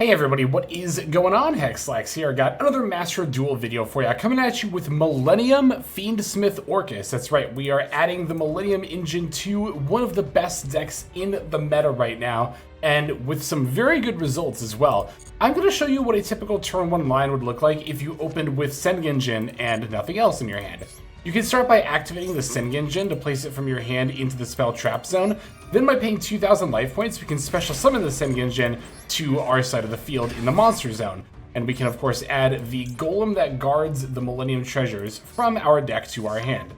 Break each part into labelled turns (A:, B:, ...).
A: Hey everybody, what is going on? Hexlax here. I got another Master Duel video for you. Coming at you with Millennium Fiendsmith Orcust. That's right, we are adding the Millennium engine to one of the best decks in the meta right now, and with some very good results as well. I'm going to show you what a typical turn 1 line would look like if you opened with Sengenjin and nothing else in your hand. You can start by activating the Sengenjin to place it from your hand into the spell trap zone. Then by paying 2,000 life points, we can special summon the Sengenjin to our side of the field in the monster zone. And we can of course add the golem that guards the Millennium treasures from our deck to our hand.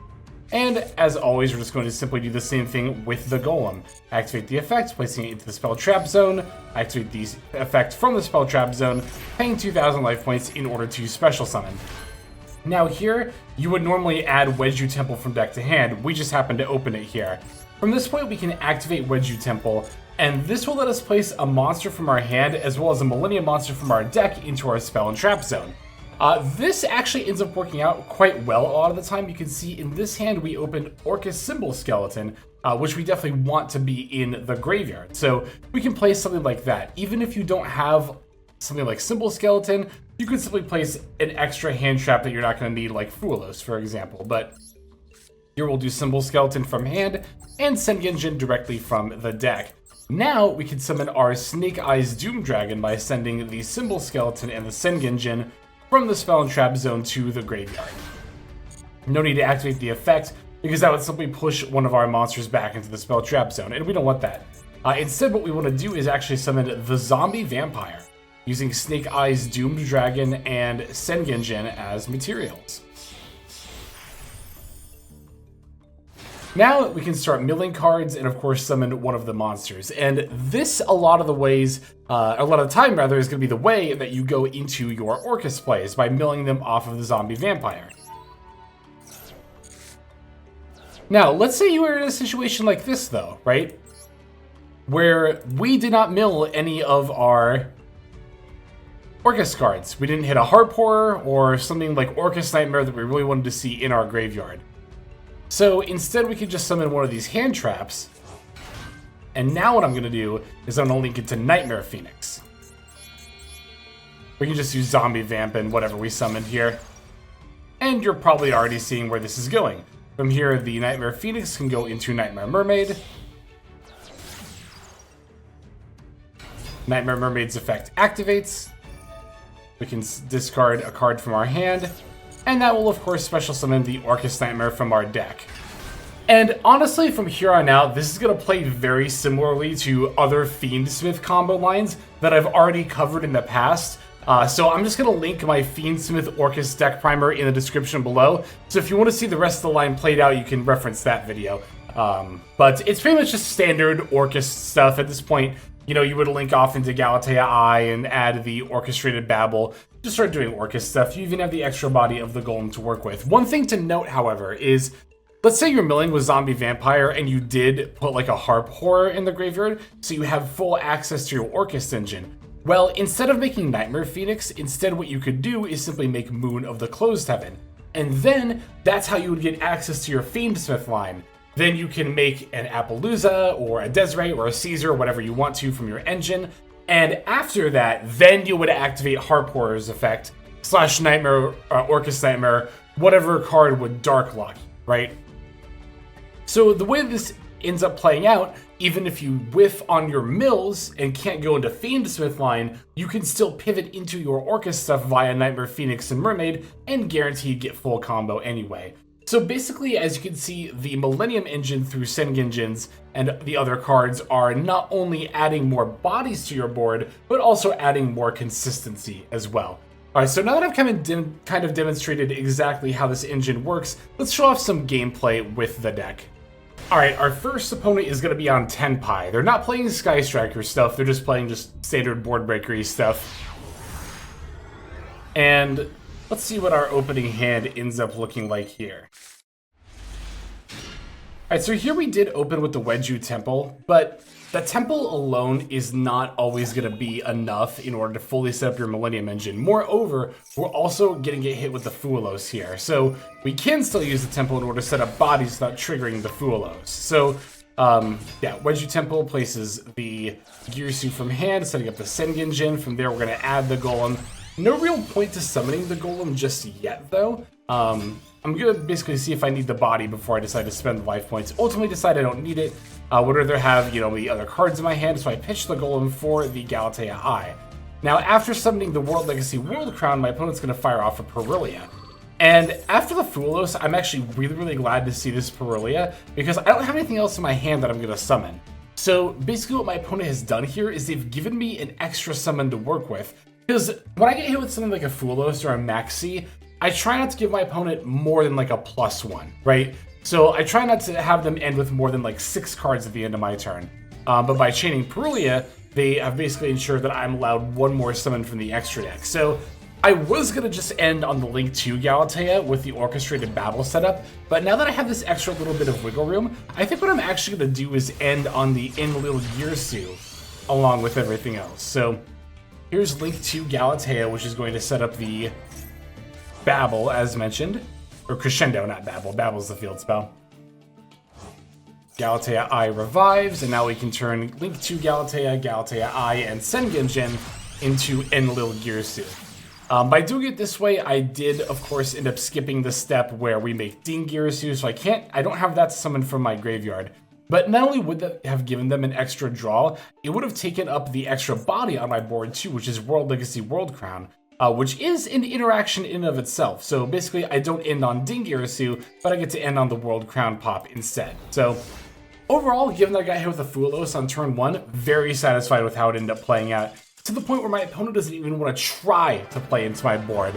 A: And as always, we're just going to simply do the same thing with the golem. Activate the effect, placing it into the spell trap zone. Activate the effect from the spell trap zone, paying 2,000 life points in order to special summon. Now here, you would normally add Wedge Temple from deck to hand. We just happen to open it here. From this point, we can activate Wedge Temple, and this will let us place a monster from our hand as well as a Millennium monster from our deck into our spell and trap zone. This actually ends up working out quite well a lot of the time. You can see in this hand we opened Orcust Symbol Skeleton, which we definitely want to be in the graveyard. So we can place something like that. Even if you don't have something like Symbol Skeleton, you could simply place an extra hand trap that you're not going to need, like Fuelos, for example. But here we'll do Symbol Skeleton from hand and Sengenjin directly from the deck. Now we can summon our Snake Eyes Doom Dragon by sending the Symbol Skeleton and the Sengenjin from the spell and trap zone to the graveyard. No need to activate the effect, because that would simply push one of our monsters back into the spell trap zone, and we don't want that. Instead, what we want to do is actually summon the Zombie Vampire, using Snake Eyes Doomed Dragon and Sengenjin as materials. Now we can start milling cards and of course summon one of the monsters. And this, a lot of the time rather, is going to be the way that you go into your Orcust plays, by milling them off of the Zombie Vampire. Now, let's say you were in a situation like this though, right? Where we did not mill any of our Orcust cards. We didn't hit a Heart Pourer or something like Orcust Nightmare that we really wanted to see in our graveyard. So instead we could just summon one of these hand traps. And now what I'm going to do is I'm going to link it to Nightmare Phoenix. We can just use Zombie Vamp and whatever we summoned here. And you're probably already seeing where this is going. From here, the Nightmare Phoenix can go into Nightmare Mermaid. Nightmare Mermaid's effect activates. We can discard a card from our hand, and that will of course special summon the Orcust Nightmare from our deck. And honestly, from here on out, this is going to play very similarly to other Fiendsmith combo lines that I've already covered in the past. So I'm just going to link my Fiendsmith Orcust deck primer in the description below. So if you want to see the rest of the line played out, you can reference that video. But it's pretty much just standard Orcust stuff at this point. You know, you would link off into Galatea Eye and add the Orchestrated Babble. Just start doing Orcust stuff. You even have the extra body of the Golem to work with. One thing to note, however, is let's say you're milling with Zombie Vampire and you did put like a Harp Horror in the graveyard, so you have full access to your Orcust engine. Well, instead of making Nightmare Phoenix, instead what you could do is simply make Moon of the Closed Heaven. And then that's how you would get access to your Fiendsmith line. Then you can make an Appaloosa or a Desiree or a Caesar, whatever you want to from your engine. And after that, then you would activate Harp Horror's effect, / Nightmare, Orcust Nightmare, whatever card would Dark Lock, right? So the way this ends up playing out, even if you whiff on your mills and can't go into Fiendsmith line, you can still pivot into your Orcust stuff via Nightmare Phoenix and Mermaid and guaranteed get full combo anyway. So basically, as you can see, the Millennium engine through Sengenjins and the other cards are not only adding more bodies to your board, but also adding more consistency as well. Alright, so now that I've kind of demonstrated exactly how this engine works, let's show off some gameplay with the deck. Alright, our first opponent is going to be on Tenpai. They're not playing Sky Striker stuff, they're just playing just standard board breakery stuff. And let's see what our opening hand ends up looking like here. Alright, so here we did open with the Wedge Temple, but the Temple alone is not always going to be enough in order to fully set up your Millennium engine. Moreover, we're also going to get hit with the Fuelos here, so we can still use the Temple in order to set up bodies without triggering the Fuelos. So Yeah, Wedju Temple places the Girsu from hand, setting up the Sengenjin. From there, we're going to add the Golem. No real point to summoning the Golem just yet, though. I'm going to basically see if I need the body before I decide to spend the life points. Ultimately decide I don't need it. Would rather have, the other cards in my hand, so I pitch the Golem for the Galatea Eye. Now, after summoning the World Legacy World Crown, my opponent's going to fire off a Perilia. And after the Fulos, I'm actually really glad to see this Perilia, because I don't have anything else in my hand that I'm going to summon. So basically what my opponent has done here is they've given me an extra summon to work with. Because when I get hit with something like a Fulos or a Maxi, I try not to give my opponent more than like a +1, right? So I try not to have them end with more than like 6 cards at the end of my turn. But by chaining Perilia, they have basically ensured that I'm allowed 1 more summon from the extra deck. So I was going to just end on the Link 2 Galatea with the Orchestrated Battle setup, but now that I have this extra little bit of wiggle room, I think what I'm actually going to do is end on the Enlil Girsu along with everything else. So here's Link 2 Galatea, which is going to set up the Babble, as mentioned. Or Crescendo, not Babble. Babble's the field spell. Galatea Eye revives, and now we can turn Link 2 Galatea, Galatea Eye, and Sengenjin into Enlil Girsu. By doing it this way, I did, of course, end up skipping the step where we make Ding Girsu, so I don't have that summoned from my graveyard. But not only would that have given them an extra draw, it would have taken up the extra body on my board too, which is World Legacy World Crown, which is an interaction in and of itself. So basically, I don't end on Ding Girsu, but I get to end on the World Crown pop instead. So overall, given that I got hit with a Fulos on turn 1, very satisfied with how it ended up playing out. To the point where my opponent doesn't even want to try to play into my board.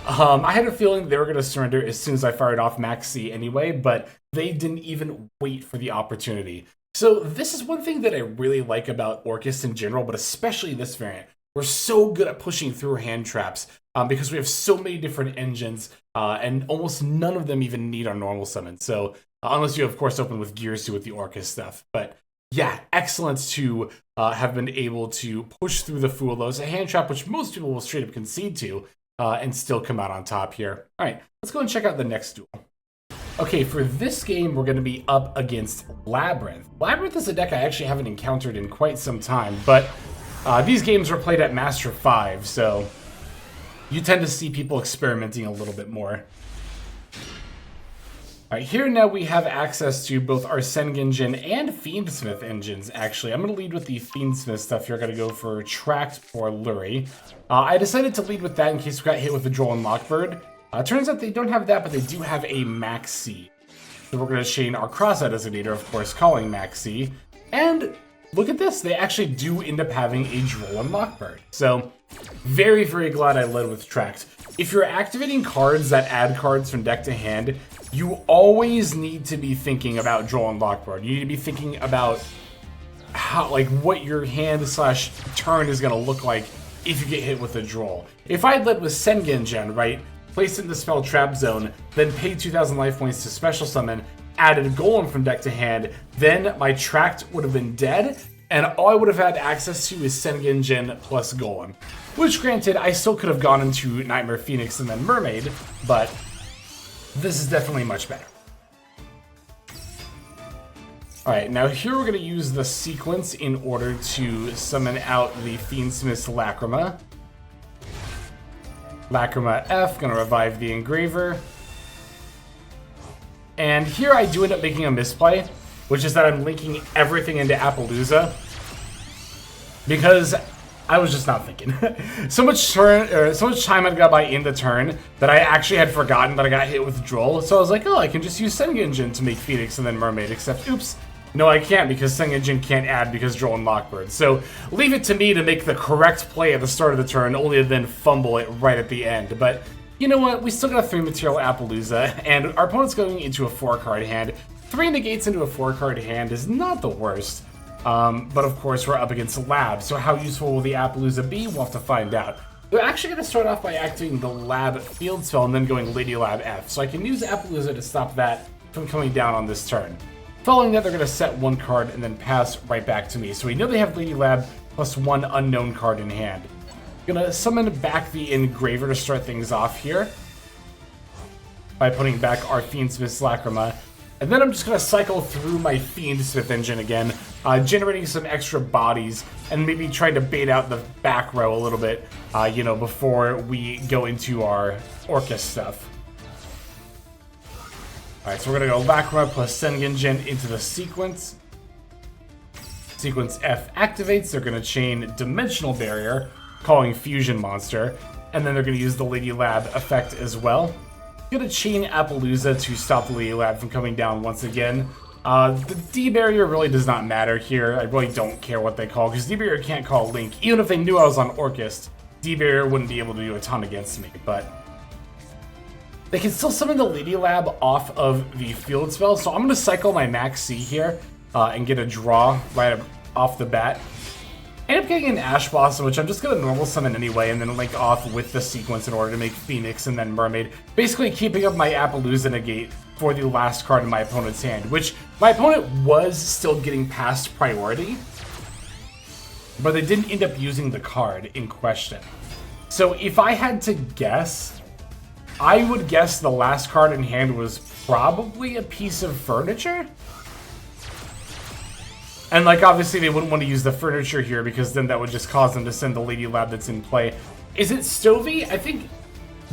A: I had a feeling they were going to surrender as soon as I fired off Maxi anyway, but they didn't even wait for the opportunity. So this is one thing that I really like about Orcust in general, but especially this variant. We're so good at pushing through hand traps because we have so many different engines, and almost none of them even need our normal summon. So unless you, of course, open with Girsu with the Orcust stuff. But yeah, excellent to have been able to push through the Fulos, a hand trap which most people will straight up concede to, and still come out on top here. All right, let's go and check out the next duel. Okay, for this game, we're going to be up against Labrynth. Labrynth is a deck I actually haven't encountered in quite some time, but these games were played at Master 5, so you tend to see people experimenting a little bit more. All right, here now we have access to both our Sengenjin and Fiendsmith engines, actually. I'm going to lead with the Fiendsmith stuff here. I'm going to go for Tract or Lurie. I decided to lead with that in case we got hit with the Droll and Lockbird. Turns out they don't have that, but they do have a Maxi. So we're going to chain our Cross-Eye Designator, of course, calling Maxi. And look at this, they actually do end up having a Droll and Lockbird. So very glad I led with Tract. If you're activating cards that add cards from deck to hand, you always need to be thinking about Droll and Lockbird. You need to be thinking about how, like, what your hand slash turn is going to look like if you get hit with a Droll. If I had led with Sengenjin, right, placed it in the spell trap zone, then paid 2,000 life points to special summon, added a Golem from deck to hand, then my Tract would have been dead, and all I would have had access to is Sengenjin plus Golem. Which, granted, I still could have gone into Nightmare Phoenix and then Mermaid, but this is definitely much better. Alright, now here we're going to use the sequence in order to summon out the Fiendsmith's Lacrima. Lacrima F, going to revive the Engraver. And here I do end up making a misplay, which is that I'm linking everything into Appaloosa. Because I was just not thinking. so much time had got by in the turn that I actually had forgotten that I got hit with Droll. So I was like, oh, I can just use Sengenjin to make Phoenix and then Mermaid, except, oops, no, I can't because Sengenjin can't add because Droll and Lockbird. So leave it to me to make the correct play at the start of the turn, only to then fumble it right at the end. But you know what? We still got a 3-material Appaloosa, and our opponent's going into a 4-card hand. 3 negates into a 4-card hand is not the worst. But of course, we're up against Lab, so how useful will the Appaloosa be? We'll have to find out. We're actually going to start off by activating the Lab field spell and then going Lady Lab F, so I can use Appaloosa to stop that from coming down on this turn. Following that, they're going to set 1 card and then pass right back to me, so we know they have Lady Lab plus 1 unknown card in hand. Gonna summon back the Engraver to start things off here by putting back our Fiendsmith's Lacrima. And then I'm just going to cycle through my Fiend Smith engine again, generating some extra bodies, and maybe trying to bait out the back row a little bit, you know, before we go into our Orcust stuff. Alright, so we're going to go Labrynth plus Sengenjin into the sequence. Sequence F activates, they're going to chain Dimensional Barrier, calling Fusion Monster, and then they're going to use the Lady Lab effect as well. Gonna chain Appaloosa to stop the Lady Lab from coming down once again. The D-Barrier really does not matter here. I really don't care what they call, because D-Barrier can't call Link. Even if they knew I was on Orcust, D-Barrier wouldn't be able to do a ton against me, but they can still summon the Lady Lab off of the field spell, so I'm gonna cycle my Max C here and get a draw right off the bat. End up getting an Ash Blossom, which I'm just going to normal summon anyway, and then link off with the sequence in order to make Phoenix and then Mermaid. Basically keeping up my Appaloosa negate for the last card in my opponent's hand, which my opponent was still getting past priority, but they didn't end up using the card in question. So if I had to guess, I would guess the last card in hand was probably a piece of furniture? And, like, obviously they wouldn't want to use the furniture here because then that would just cause them to send the Lady Lab that's in play. Is it Stovey? I think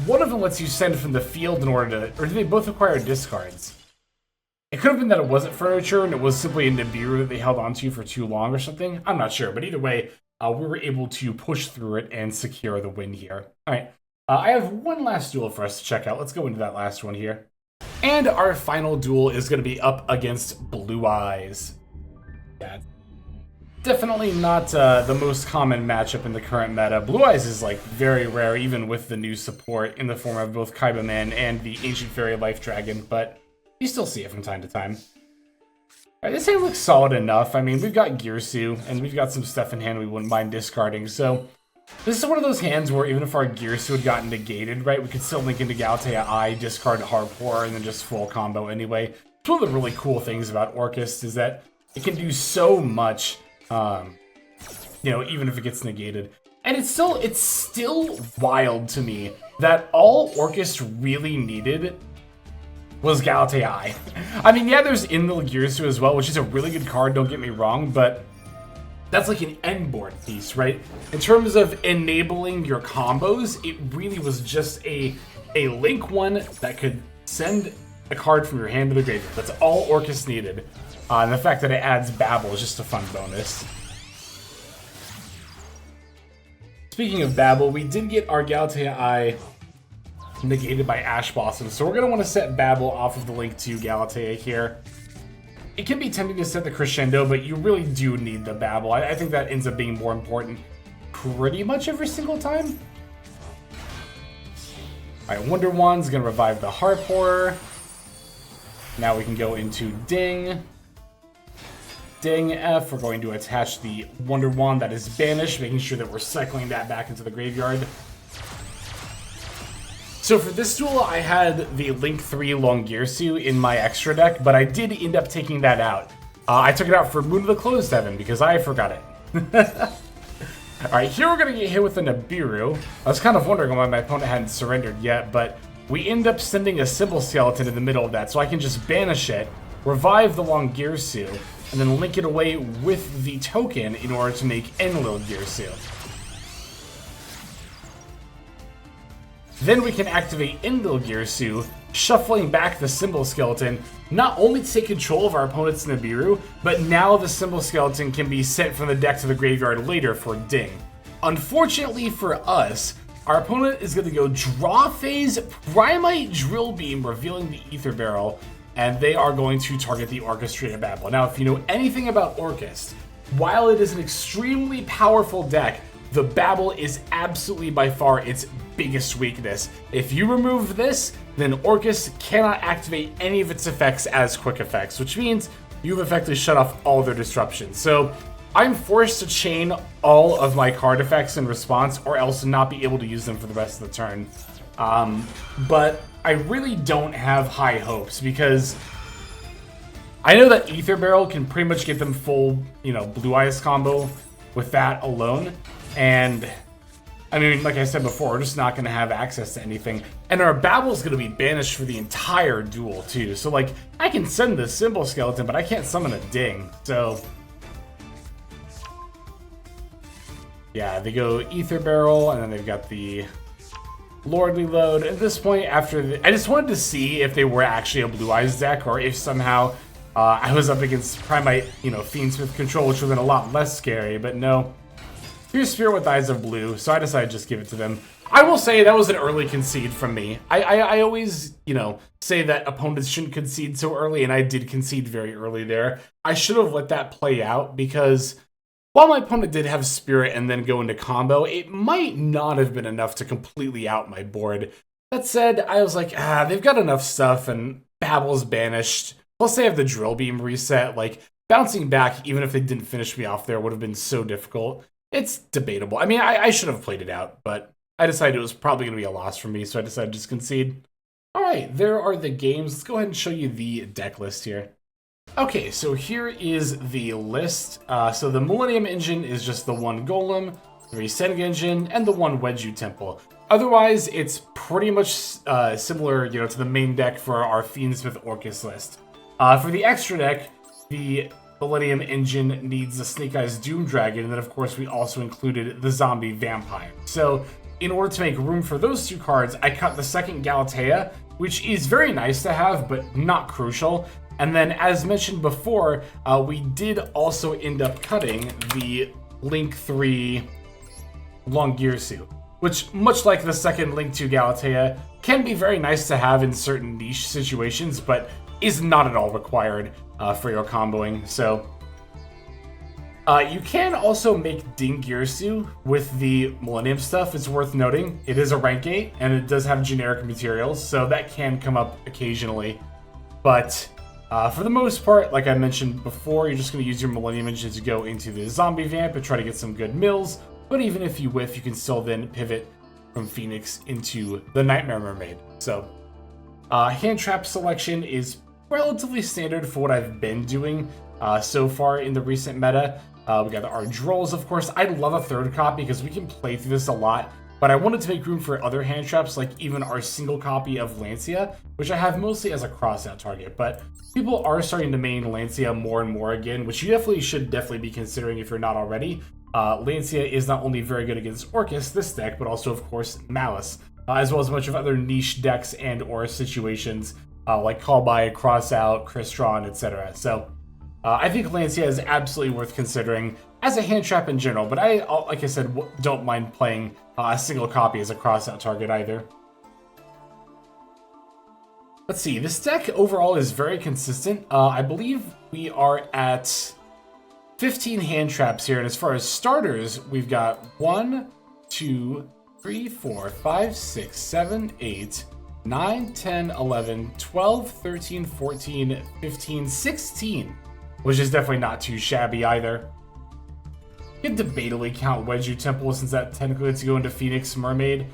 A: one of them lets you send from the field in order to... Or do they both require discards? It could have been that it wasn't furniture and it was simply a Nibiru that they held onto for too long or something. I'm not sure, but either way, we were able to push through it and secure the win here. Alright, I have one last duel for us to check out. Let's go into that last one here. And our final duel is going to be up against Blue Eyes. Yeah, definitely not the most common matchup in the current meta. Blue Eyes is like very rare, even with the new support in the form of both Kaiba Man and the Ancient Fairy Life Dragon, but you still see it from time to time. Alright, this hand looks solid enough. I mean, we've got Girsu, and we've got some stuff in hand we wouldn't mind discarding, so this is one of those hands where even if our Girsu had gotten negated, right, we could still link into Galatea Eye, discard Harpour, and then just full combo anyway. It's one of the really cool things about Orcust is that it can do so much, you know, even if it gets negated. And it's still wild to me that all Orcust really needed was Galatea Eye. I mean, yeah, there's Indil Girsu as well, which is a really good card, don't get me wrong, but that's like an end board piece, right? In terms of enabling your combos, it really was just a link one that could send a card from your hand to the graveyard. That's all Orcust needed. And the fact that it adds Babble is just a fun bonus. Speaking of Babble, we did get our Galatea Eye negated by Ash Blossom, so we're going to want to set Babble off of the link to Galatea here. It can be tempting to set the Crescendo, but you really do need the Babble. I think that ends up being more important pretty much every single time. Alright, Wonder Wand's going to revive the Harpour. Now we can go into Ding. Ding F, we're going to attach the Wonder Wand that is banished, making sure that we're cycling that back into the graveyard. So for this duel, I had the Link 3 Longirsu in my extra deck, but I did end up taking that out. I took it out for Moon of the Closed Heaven because I forgot it. Alright, here we're going to get hit with a Nibiru. I was kind of wondering why my opponent hadn't surrendered yet, but we end up sending a Symbol Skeleton in the middle of that, so I can just banish it, revive the Longirsu, and then link it away with the token in order to make Enlil Girsu. Then we can activate Enlil Girsu, shuffling back the Symbol Skeleton, not only to take control of our opponent's Nibiru, but now the Symbol Skeleton can be sent from the deck to the graveyard later for Ding. Unfortunately for us, our opponent is going to go Draw Phase, Primite Drill Beam, revealing the Ether Barrel, and they are going to target the Orchestrated Babble. Now, if you know anything about Orcust, while it is an extremely powerful deck, the Babble is absolutely by far its biggest weakness. If you remove this, then Orcust cannot activate any of its effects as quick effects, which means you've effectively shut off all their disruptions. So I'm forced to chain all of my card effects in response, or else not be able to use them for the rest of the turn. But I really don't have high hopes, because I know that Ether Barrel can pretty much get them full, you know, Blue Eyes combo with that alone. And I mean, like I said before, we're just not going to have access to anything. And our Babble's going to be banished for the entire duel, too. So, like, I can send the Symbol Skeleton, but I can't summon a Ding. So, yeah, they go Ether Barrel, and then they've got the Lordly Load. At this point, I just wanted to see if they were actually a Blue Eyes deck, or if somehow I was up against Primite, you know, Fiendsmith Control, which would have been a lot less scary, but no. Here's Spirit with Eyes of Blue, so I decided to just give it to them. I will say that was an early concede from me. I always, you know, say that opponents shouldn't concede so early, and I did concede very early there. I should have let that play out, because while my opponent did have Spirit and then go into combo, it might not have been enough to completely out my board. That said, I was like, they've got enough stuff, and Babble's banished. Plus they have the Drill Beam reset. Like, bouncing back, even if they didn't finish me off there, would have been so difficult. It's debatable. I mean, I should have played it out, but I decided it was probably going to be a loss for me, so I decided to just concede. All right, there are the games. Let's go ahead and show you the deck list here. Okay, so here is the list. So the Millennium Engine is just the one Golem, 3 Sengenjin, and the 1 Wedju Temple. Otherwise, it's pretty much similar, you know, to the main deck for our Fiendsmith Orcust list. For the extra deck, the Millennium Engine needs the Snake Eyes Doom Dragon, and then of course we also included the Zombie Vampire. So in order to make room for those 2 cards, I cut the second Galatea, which is very nice to have, but not crucial. And then, as mentioned before, we did also end up cutting the Link 3 Longirsu, which, much like the second Link 2 Galatea, can be very nice to have in certain niche situations, but is not at all required for your comboing. So you can also make Dingirsu with the Millennium stuff. It's worth noting it is a rank 8 and it does have generic materials, so that can come up occasionally. But for the most part, like I mentioned before, you're just going to use your Millennium Engine to go into the Zombie Vamp and try to get some good mills. But even if you whiff, you can still then pivot from Phoenix into the Nightmare Mermaid. So hand trap selection is relatively standard for what I've been doing so far in the recent meta. We got our Drolls, of course. I love a third copy because we can play through this a lot, but I wanted to make room for other hand traps, like even our single copy of Lancia, which I have mostly as a crossout target. But people are starting to main Lancia more and more again, which you should be considering if you're not already. Lancia is not only very good against Orcust, this deck, but also, of course, Malice, as well as a bunch of other niche decks and or situations like Call By, Crossout, Crystron, etc. So I think Lancia is absolutely worth considering as a hand trap in general, but I, like I said, don't mind playing a single copy as a crossout target either. Let's see, this deck overall is very consistent. I believe we are at 15 hand traps here, and as far as starters, we've got 1, 2, 3, 4, 5, 6, 7, 8, 9, 10, 11, 12, 13, 14, 15, 16, which is definitely not too shabby either. You can debatably count Wedju Temple since that technically lets you go into Phoenix Mermaid,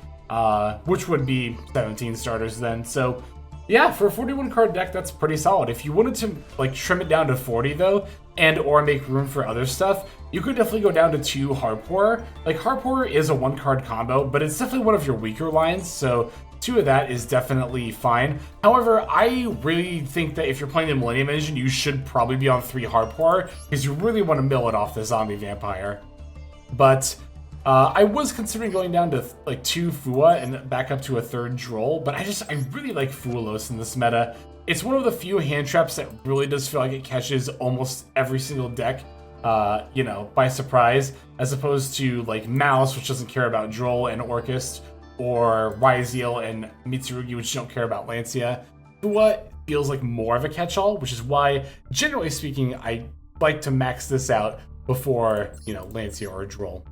A: which would be 17 starters then. So yeah, for a 41 card deck, that's pretty solid. If you wanted to like trim it down to 40 though, and or make room for other stuff, you could definitely go down to 2 Harp Horror. Like Harp Horror is a 1-card combo, but it's definitely one of your weaker lines, so 2 of that is definitely fine. However, I really think that if you're playing the Millennium Engine, you should probably be on 3 Harp Horror, because you really want to mill it off the Zombie Vampire. But I was considering going down to like 2 Fua and back up to a 3rd Droll, but I really like Fualos in this meta. It's one of the few hand traps that really does feel like it catches almost every single deck, you know, by surprise, as opposed to like Mouse, which doesn't care about Droll and Orcust, or Ryziel and Mitsurugi, which don't care about Lancia. Fua feels like more of a catch-all, which is why, generally speaking, I like to max this out before, you know, Lancia or Droll.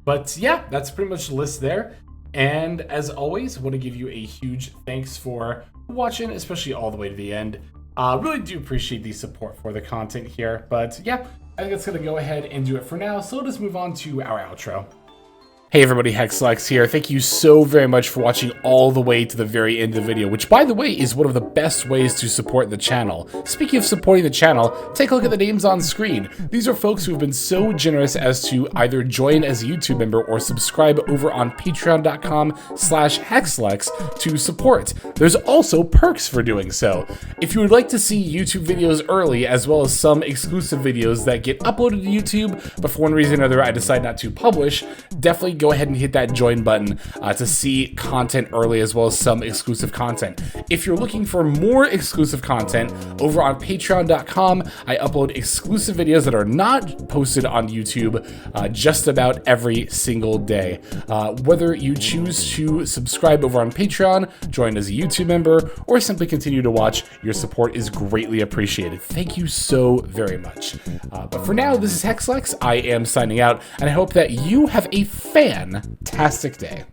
A: But yeah, that's pretty much the list there. And as always, I want to give you a huge thanks for watching, especially all the way to the end. Really do appreciate the support for the content here. But yeah, I think that's going to go ahead and do it for now. So let's move on to our outro. Hey everybody, Hexlex here. Thank you so very much for watching all the way to the very end of the video, which by the way is one of the best ways to support the channel. Speaking of supporting the channel, take a look at the names on screen. These are folks who have been so generous as to either join as a YouTube member or subscribe over on patreon.com/Hexlex to support. There's also perks for doing so. If you would like to see YouTube videos early, as well as some exclusive videos that get uploaded to YouTube, but for one reason or another I decide not to publish, definitely go ahead and hit that join button to see content early, as well as some exclusive content. If you're looking for more exclusive content, over on patreon.com, I upload exclusive videos that are not posted on YouTube just about every single day. Whether you choose to subscribe over on Patreon, join as a YouTube member, or simply continue to watch, your support is greatly appreciated. Thank you so very much. But for now, this is Hexlex. I am signing out, and I hope that you have a fantastic day.